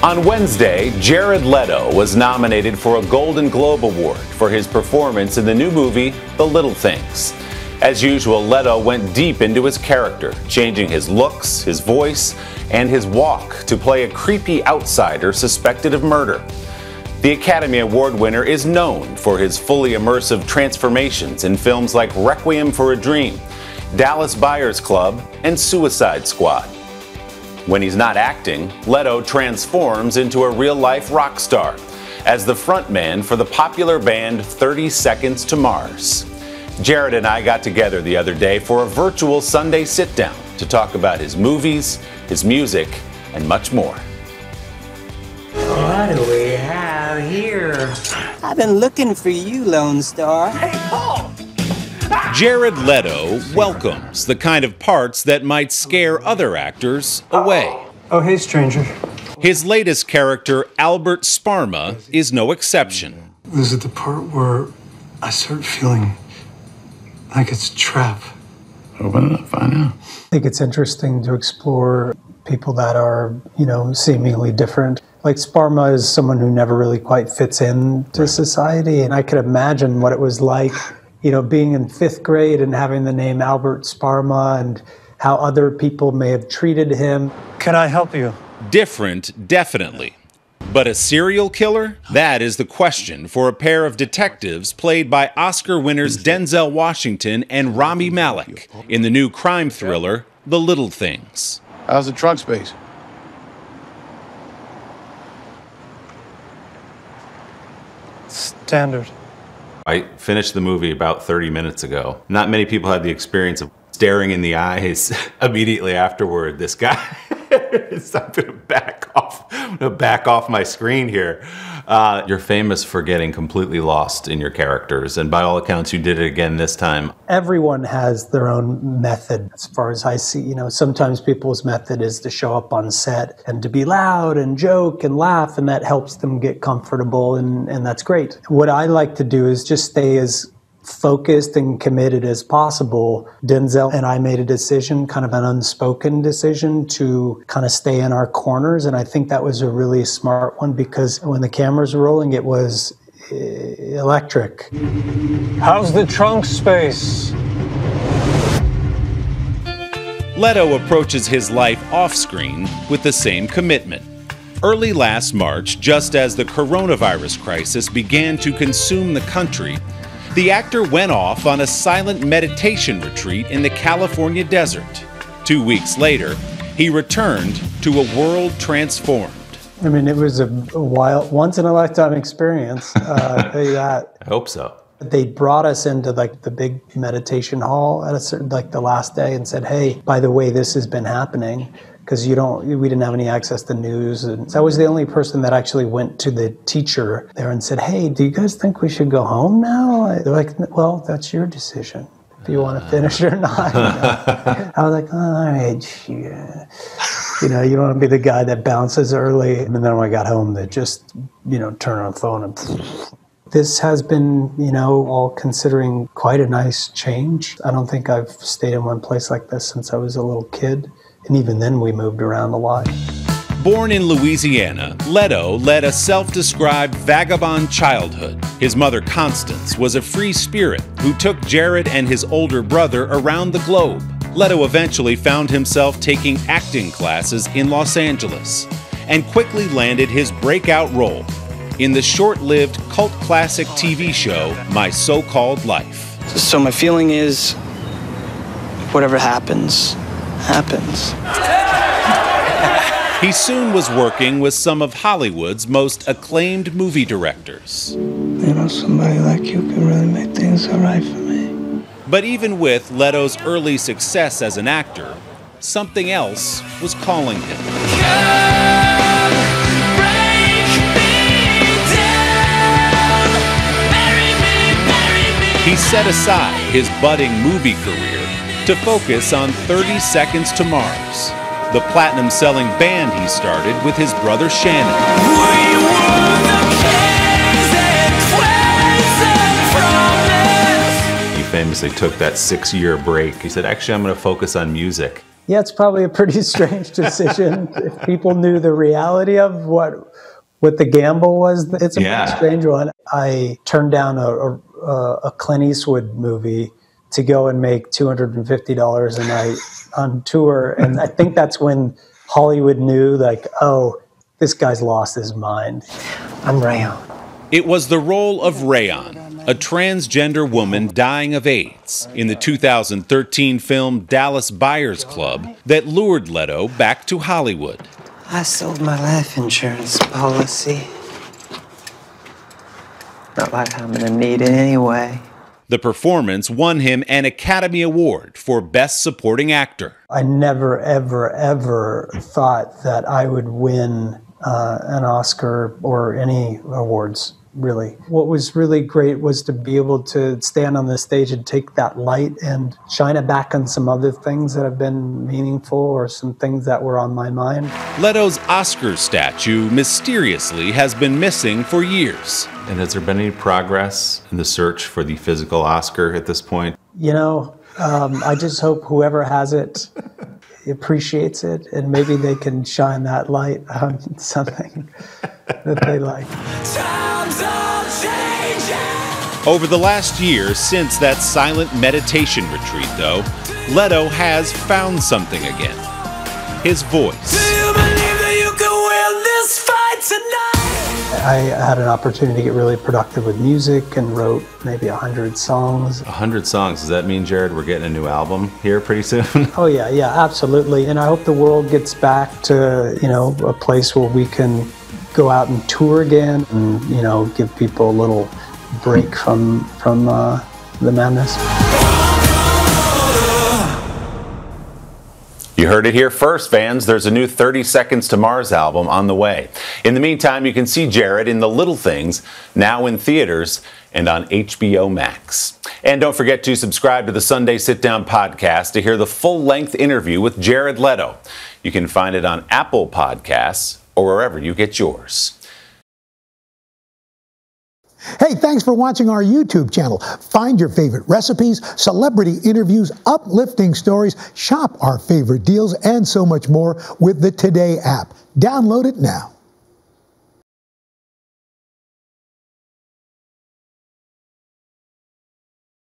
On Wednesday, Jared Leto was nominated for a Golden Globe Award for his performance in the new movie, The Little Things. As usual, Leto went deep into his character, changing his looks, his voice, and his walk to play a creepy outsider suspected of murder. The Academy Award winner is known for his fully immersive transformations in films like Requiem for a Dream, Dallas Buyers Club, and Suicide Squad. When he's not acting, Leto transforms into a real-life rock star as the frontman for the popular band 30 Seconds to Mars. Jared and I got together the other day for a virtual Sunday Sitdown to talk about his movies, his music, and much more. What do we have here? I've been looking for you, Lone Star. Hey, Paul! Jared Leto welcomes the kind of parts that might scare other actors away. Oh, hey, stranger. His latest character, Albert Sparma, is no exception. This is the part where I start feeling like it's a trap. Open it up, find out. I think it's interesting to explore people that are, seemingly different. Like Sparma is someone who never really quite fits into society, and I could imagine what it was like, being in 5th grade and having the name Albert Sparma and how other people may have treated him. Can I help you? Different, definitely. But a serial killer? That is the question for a pair of detectives played by Oscar winners Denzel Washington and Rami Malek in the new crime thriller, The Little Things. How's the trunk space? Standard. I finished the movie about 30 minutes ago. Not many people had the experience of staring in the eyes immediately afterward. This guy, I'm gonna back off my screen here. You're famous for getting completely lost in your characters, and by all accounts, you did it again this time. Everyone has their own method, as far as I see. Sometimes people's method is to show up on set and to be loud and joke and laugh, and that helps them get comfortable, and that's great. What I like to do is just stay as focused and committed as possible. Denzel and I made a decision, kind of an unspoken decision, to kind of stay in our corners, and I think that was a really smart one, because when the cameras were rolling, it was electric. How's the trunk space? Leto approaches his life off-screen with the same commitment. Early last March, just as the coronavirus crisis began to consume the country, the actor went off on a silent meditation retreat in the California desert. 2 weeks later, he returned to a world transformed. I mean, it was a wild, once-in-a-lifetime experience. I'll tell you that. I hope so. They brought us into the big meditation hall at the last day and said, "Hey, by the way, this has been happening." Because we didn't have any access to news. And so I was the only person that actually went to the teacher there and said, "Hey, do you guys think we should go home now?" They're like, "Well, that's your decision, if you want to finish or not." I was like, "All right, yeah." You don't want to be the guy that bounces early. And then when I got home, they just, turn on the phone and... This has been, all considering quite a nice change. I don't think I've stayed in one place like this since I was a little kid. And even then, we moved around a lot. Born in Louisiana, Leto led a self-described vagabond childhood. His mother, Constance, was a free spirit who took Jared and his older brother around the globe. Leto eventually found himself taking acting classes in Los Angeles and quickly landed his breakout role in the short-lived cult classic TV show, My So-Called Life. So my feeling is, whatever happens. He soon was working with some of Hollywood's most acclaimed movie directors. Somebody like you can really make things all right for me. But even with Leto's early success as an actor, something else was calling him. He set aside his budding movie career to focus on 30 Seconds to Mars, the platinum-selling band he started with his brother Shannon. He famously took that 6-year break. He said, "Actually, I'm going to focus on music." Yeah, it's probably a pretty strange decision. If people knew the reality of what the gamble was, it's a pretty strange one. I turned down a Clint Eastwood movie to go and make $250 a night on tour. And I think that's when Hollywood knew, like, oh, this guy's lost his mind. I'm Rayon. It was the role of Rayon, a transgender woman dying of AIDS, in the 2013 film Dallas Buyers Club that lured Leto back to Hollywood. I sold my life insurance policy. Not like I'm gonna need it anyway. The performance won him an Academy Award for Best Supporting Actor. I never, ever, ever thought that I would win an Oscar or any awards, really. What was really great was to be able to stand on the stage and take that light and shine it back on some other things that have been meaningful or some things that were on my mind. Leto's Oscar statue mysteriously has been missing for years. And has there been any progress in the search for the physical Oscar at this point? You know, I just hope whoever has it appreciates it, and maybe they can shine that light on something that they like. Over the last year, since that silent meditation retreat, though, Leto has found something again. His voice. Do you believe that you can win this fight tonight? I had an opportunity to get really productive with music and wrote maybe 100 songs. 100 songs. Does that mean, Jared, we're getting a new album here pretty soon? Oh yeah, absolutely. And I hope the world gets back to, a place where we can go out and tour again and, give people a little break from the madness. You heard it here first, fans. There's a new 30 Seconds to Mars album on the way. In the meantime, you can see Jared in The Little Things, now in theaters and on HBO Max. And don't forget to subscribe to the Sunday Sitdown podcast to hear the full-length interview with Jared Leto. You can find it on Apple Podcasts or wherever you get yours. Hey, thanks for watching our YouTube channel. Find your favorite recipes, celebrity interviews, uplifting stories, shop our favorite deals, and so much more with the Today app. Download it now.